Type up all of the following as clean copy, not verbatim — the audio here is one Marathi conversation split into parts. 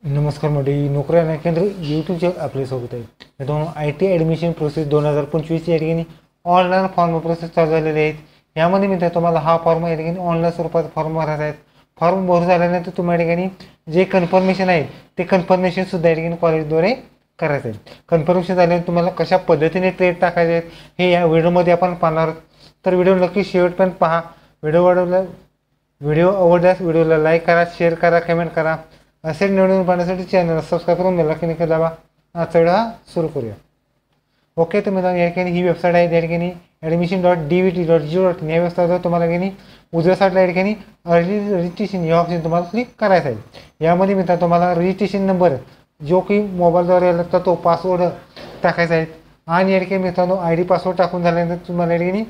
नमस्कार मंडळी, नोकरी आणि केंद्र यूट्यूबवर आपले स्वागत आहे. मित्रांनो, IT ॲडमिशन प्रोसेस 2025 या ठिकाणी ऑनलाईन फॉर्म प्रोसेस चालू झालेले आहेत. यामध्ये मित्र तुम्हाला हा फॉर्म या ठिकाणी ऑनलाईन स्वरूपात फॉर्म भरायचा आहे. फॉर्म भरून झाल्यानंतर तुम्हाला या ठिकाणी जे कन्फर्मेशन आहे ते कन्फर्मेशन सुद्धा या ठिकाणी कॉलेजद्वारे करायचं आहे. कन्फर्मेशन झाल्यानंतर तुम्हाला कशा पद्धतीने ट्रेड टाकायचे आहेत हे या व्हिडिओमध्ये आपण पाहणार आहोत. तर व्हिडिओ नक्की शेवटपर्यंत पहा. व्हिडिओ आवडल्यास व्हिडिओला लाईक करा, शेअर करा, कमेंट करा. असे नवीन पाहण्यासाठी चॅनल सबस्क्राईब करून बेल आयकॉन नक्की दाबा. आजचा व्हिडिओ सुरू करूया. ओके, तर मित्रांनो या ठिकाणी ही वेबसाईट आहे. त्या ठिकाणी admission.dvt.go.in या वेबसाईटवर तुम्हाला ठिकाणी उजव्या साईडला या ठिकाणी अर्ली रजिस्ट्रेशन या ऑप्शन तुम्हाला क्लिक करायचं आहे. यामध्ये मित्रांनो तुम्हाला रजिस्ट्रेशन नंबर जो की मोबाईलद्वारे आला तर तो पासवर्ड टाकायचा आहे. आणि या ठिकाणी मित्रांनो ID पासवर्ड टाकून झाल्यानंतर तुम्हाला या ठिकाणी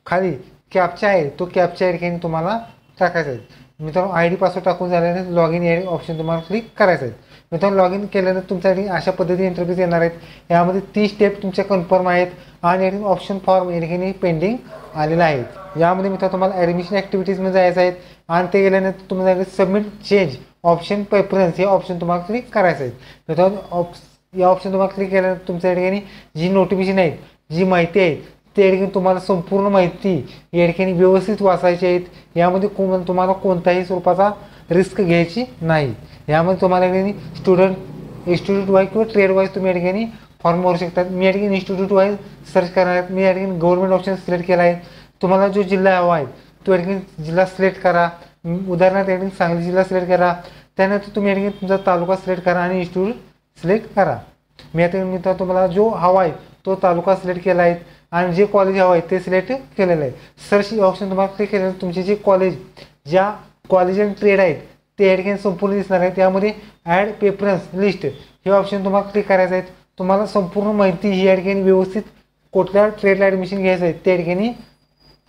खाली कॅप्चा आहे तो कॅप्चा या ठिकाणी तुम्हाला टाकायचा आहे. मित्रांनो ID पासवर्ड टाकून झाल्यानंतर लॉग इन या ऑप्शन तुम्हाला क्लिक करायचं आहे. मित्रांनो लॉग इन केल्यानंतर तुमच्यासाठी अशा पद्धतीने इंटरफेस येणार आहेत. यामध्ये 30 स्टेप तुमच्या कन्फर्म आहेत आणि या ठिकाणी ऑप्शन फॉर्म या ठिकाणी पेंडिंग आलेला आहे. यामध्ये मित्रांनो तुम्हाला ॲडमिशन ॲक्टिव्हिटीजमध्ये जायचं आहे आणि ते गेल्यानंतर तुम्हाला सबमिट चेंज ऑप्शन प्रेफरन्स हे ऑप्शन तुम्हाला क्लिक करायचं आहे. मित्रांनो या ऑप्शन तुम्हाला क्लिक केल्यानंतर तुमच्या या ठिकाणी जी नोटिफिकेशन आहेत, जी माहिती आहे त्या ठिकाणी तुम्हाला संपूर्ण माहिती या ठिकाणी व्यवस्थित वाचायची आहेत. यामध्ये तुम्हाला कोणत्याही स्वरूपाचा रिस्क घ्यायची नाही. यामध्ये तुम्हाला या ठिकाणी इन्स्टिट्यूट वाईज किंवा ट्रेड वाईज तुम्ही या ठिकाणी फॉर्म भरू शकतात. मी या ठिकाणी इन्स्टिट्यूट वाईज सर्च करणार आहे. मी या ठिकाणी गव्हर्नमेंट ऑप्शन सिलेक्ट केला आहे. तुम्हाला जो जिल्हा हवा आहे तो या ठिकाणी जिल्हा सिलेक्ट करा. उदाहरणार्थ या ठिकाणी सांगली जिल्हा सिलेक्ट करा. त्यानंतर तुम्ही या ठिकाणी तुमचा तालुका सिलेक्ट करा आणि इन्स्टिट्यूट सिलेक्ट करा. मी या ठिकाणी मित्र तुम्हाला जो हवा आहे तो तालुका सिलेक्ट केला आहे आणि जे कॉलेज हवं आहे ते सिलेक्ट केलेलं आहे. सर्च ऑप्शन तुम्हाला क्लिक केल्यानंतर तुमचे जे कॉलेज ज्या कॉलेज आणि ट्रेड आहेत ते या ठिकाणी संपूर्ण दिसणार आहे. त्यामध्ये ॲड प्रेफरन्स लिस्ट हे ऑप्शन तुम्हाला क्लिक करायचं आहे. तुम्हाला संपूर्ण माहिती ही या ठिकाणी व्यवस्थित कुठल्या ट्रेडला ॲडमिशन घ्यायचं आहे त्या ठिकाणी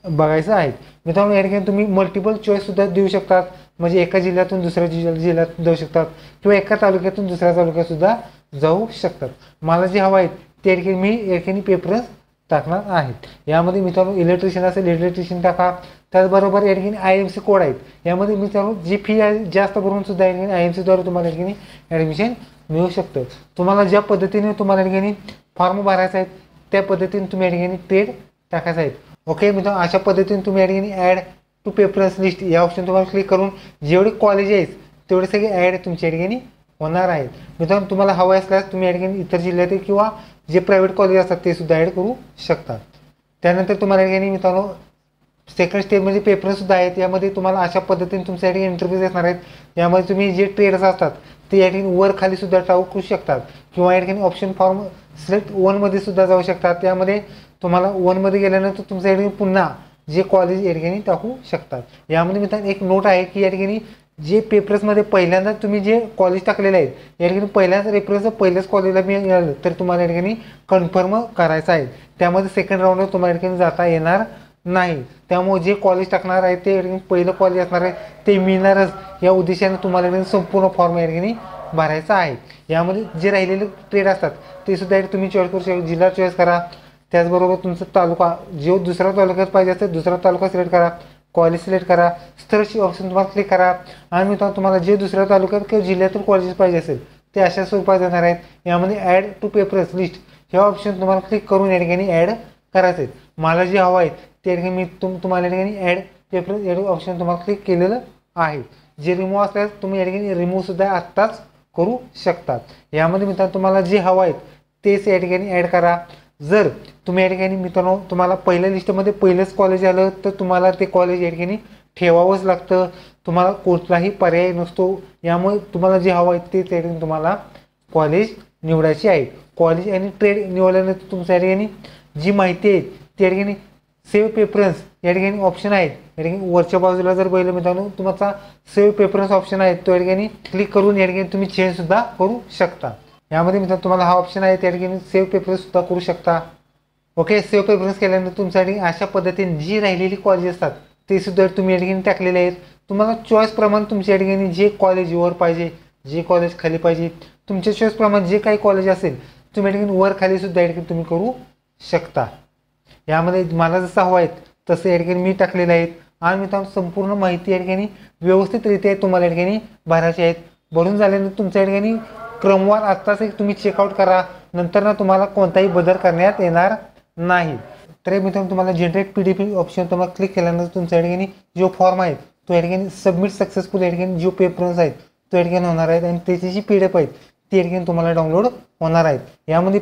बघायचं आहे. मित्रांनो या ठिकाणी तुम्ही मल्टिपल चॉईससुद्धा देऊ शकतात. म्हणजे एका जिल्ह्यातून दुसऱ्या जिल्ह्यात जाऊ शकतात किंवा एका तालुक्यातून दुसऱ्या तालुक्यातसुद्धा जाऊ शकतात. मला जे हवं आहे त्या ठिकाणी मी या ठिकाणी प्रेफरन्स टाकणार आहेत. यामध्ये मित्रांनो इलेक्ट्रिशियन असेल इलेक्ट्रिशियन टाका. त्याचबरोबर या ठिकाणी IMC कोड आहेत. यामध्ये मित्रांनो जी फी आहे जास्त भरून सुद्धा या ठिकाणी IMCद्वारे तुम्हाला या ठिकाणी ॲडमिशन मिळू शकतं. तुम्हाला ज्या पद्धतीने तुम्हाला या ठिकाणी फॉर्म भरायचा आहे त्या पद्धतीने तुम्ही या ठिकाणी ट्रेड टाकायचं आहेत. ओके मित्रांनो, अशा पद्धतीने तुम्ही या ठिकाणी ॲड टू प्रेफरन्स लिस्ट या ऑप्शन तुम्हाला क्लिक करून जेवढे कॉलेज आहेत तेवढे सगळे ॲड तुमच्या ठिकाणी होणार आहेत. मित्रांनो तुम्हाला हवं असल्यास तुम्ही या ठिकाणी इतर जिल्ह्यातील किंवा जे प्रायव्हेट कॉलेज असतात ते सुद्धा ॲड करू शकतात. त्यानंतर तुम्हाला या ठिकाणी मित्रांनो सेकंड स्टेपमध्ये पेपरसुद्धा आहेत. यामध्ये तुम्हाला अशा पद्धतीने तुमच्या ठिकाणी इंटरव्ह्यूज असणार आहेत. यामध्ये तुम्ही जे ट्रेड्स असतात ते या ठिकाणी वर खाली सुद्धा टाकू शकतात किंवा या ठिकाणी ऑप्शन फॉर्म सिलेक्ट 1मध्ये सुद्धा जाऊ शकतात. त्यामध्ये तुम्हाला 1मध्ये गेल्यानंतर तुमच्या या ठिकाणी पुन्हा जे कॉलेज या ठिकाणी टाकू शकतात. यामध्ये मित्रांनो एक नोट आहे की या ठिकाणी जे पेपर्समध्ये पहिल्यांदा तुम्ही जे कॉलेज टाकलेले आहेत या ठिकाणी पहिल्याच रेफरन्स पहिल्याच कॉलेजला मिळालं तर तुम्हाला या ठिकाणी कन्फर्म करायचं आहे. त्यामध्ये सेकंड राऊंडवर तुम्हाला या ठिकाणी जाता येणार नाही. त्यामुळे जे कॉलेज टाकणार आहे ते या ठिकाणी पहिलं कॉलेज असणार आहे ते मिळणारच या उद्देशाने तुम्हाला या ठिकाणी संपूर्ण फॉर्म या ठिकाणी भरायचा आहे. यामध्ये जे राहिलेले ट्रेड असतात ते सुद्धा तुम्ही चॉईस करू शकता. जिल्हा चॉईस करा. त्याचबरोबर तुमचा तालुका जो दुसऱ्या तालुक्यात पाहिजे असेल दुसरा तालुका सिलेक्ट करा. कॉलेज सिलेक्ट करा. स्थळची ऑप्शन तुम्हाला क्लिक करा आणि मित्रांनो तुम्हाला जे दुसऱ्या तालुक्यात किंवा जिल्ह्यातून कॉलेजेस पाहिजे असेल ते अशा स्वरूपात येणार आहेत. यामध्ये ॲड टू प्रेफरन्स लिस्ट हे ऑप्शन तुम्हाला क्लिक करून या ठिकाणी ॲड करायचं आहे. मला जे हवं आहे त्या ठिकाणी मी तुम्हाला या ठिकाणी ॲड प्रेफरन्स ॲड ऑप्शन तुम्हाला क्लिक केलेलं आहे. जे रिमूव्ह असल्यास तुम्ही या ठिकाणी रिमूव्हसुद्धा आत्ताच करू शकतात. यामध्ये मित्रांनो तुम्हाला जे हवं आहे तेच या ठिकाणी ॲड करा. जर तुम्ही या ठिकाणी मित्रांनो तुम्हाला पहिल्या लिस्टमध्ये पहिलंच कॉलेज आलं तर तुम्हाला ते कॉलेज या ठिकाणी ठेवावंच लागतं. तुम्हाला कुठलाही पर्याय नसतो. यामुळे तुम्हाला जे हवं आहे तेच या ठिकाणी तुम्हाला कॉलेज निवडायची आहे. कॉलेज आणि ट्रेड निवडल्यानंतर तुमच्या या ठिकाणी जी माहिती आहे त्या ठिकाणी सेव्ह प्रेफरन्स या ठिकाणी ऑप्शन आहेत. या ठिकाणी वरच्या बाजूला जर पहिलं मित्रांनो तुमचा सेव्ह प्रेफरन्स ऑप्शन आहे तो या ठिकाणी क्लिक करून या ठिकाणी तुम्ही चेंजसुद्धा करू शकता. यामध्ये मित्रांनो तुम्हाला हा ऑप्शन आहे त्या ठिकाणी सेव्ह प्रेफरन्ससुद्धा करू शकता. ओके, सेव्ह प्रेफरन्स केल्यानंतर तुमच्यासाठी अशा पद्धतीने जी राहिलेली कॉलेज असतात ते सुद्धा तुम्ही या ठिकाणी टाकलेले आहेत. तुम्हाला चॉईसप्रमाणे तुमच्या या ठिकाणी जे कॉलेज वर पाहिजे जे कॉलेज खाली पाहिजे तुमच्या चॉईसप्रमाणे जे काही कॉलेज असेल तुम्ही या ठिकाणी वर खाली सुद्धा या ठिकाणी तुम्ही करू शकता. यामध्ये मला जसं हवं आहे तसं या ठिकाणी मी टाकलेलं आहे आणि मित्रांनो संपूर्ण माहिती या ठिकाणी व्यवस्थितरित्या तुम्हाला या ठिकाणी भरायची आहेत. भरून झाल्यानंतर तुमच्या या ठिकाणी क्रमवार आत्ताच एक तुम्ही चेकआउट करा, नंतर ना तुम्हाला कोणताही बदल करण्यात येणार नाही. तर मित्रांनो तुम्हाला जनरेट PDF ऑप्शन तुम्हाला क्लिक केल्यानंतर तुमच्या या ठिकाणी जो फॉर्म आहे तो या ठिकाणी सबमिट सक्सेसफुल या ठिकाणी जो पेपर्स आहेत तो या ठिकाणी होणार आहेत आणि त्याची जी PDF आहेत ती या ठिकाणी तुम्हाला डाउनलोड होणार आहेत. यामध्ये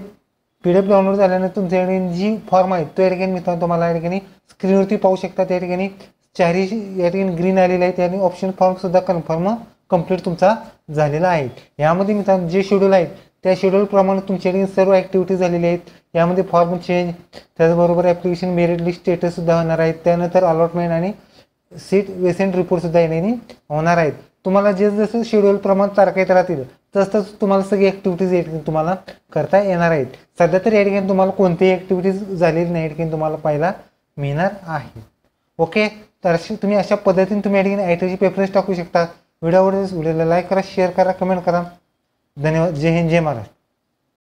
PDF डाउनलोड झाल्यानंतर तुमच्या या ठिकाणी जी फॉर्म आहे तो या ठिकाणी मित्रांनो तुम्हाला या ठिकाणी स्क्रीनवरती पाहू शकता. त्या ठिकाणी चारही या ठिकाणी ग्रीन आलेले आहे, त्याने ऑप्शन फॉर्म सुद्धा कंप्लीट तुमचा झालेला आहे. यामध्ये मित्रांनो जे शेड्यूल आहेत त्या शेड्यूलप्रमाणे तुमच्याकडे सर्व ॲक्टिव्हिटीज झालेल्या आहेत. यामध्ये फॉर्म चेंज, त्याचबरोबर ॲप्लिकेशन मेरिट लिस्ट स्टेटससुद्धा होणार आहेत. त्यानंतर अलॉटमेंट आणि सीट वेसेंट रिपोर्टसुद्धा याने होणार आहेत. तुम्हाला जसं शेड्यूल प्रमाणे तारखा येत राहतील तसंच तुम्हाला सगळी ॲक्टिव्हिटीज या ठिकाणी तुम्हाला करता येणार आहेत. सध्या तर या ठिकाणी तुम्हाला कोणतीही ॲक्टिव्हिटीज झालेली नाही या ठिकाणी तुम्हाला पाहायला मिळणार आहे. ओके, तर तुम्ही अशा पद्धतीने तुम्ही या ठिकाणी ITRची पेपर्स टाकू शकता. व्हिडिओ आवडल्यास व्हिडिओला लाईक करा, शेअर करा, कमेंट करा. धन्यवाद. जय हिंद, जय महाराष्ट्र.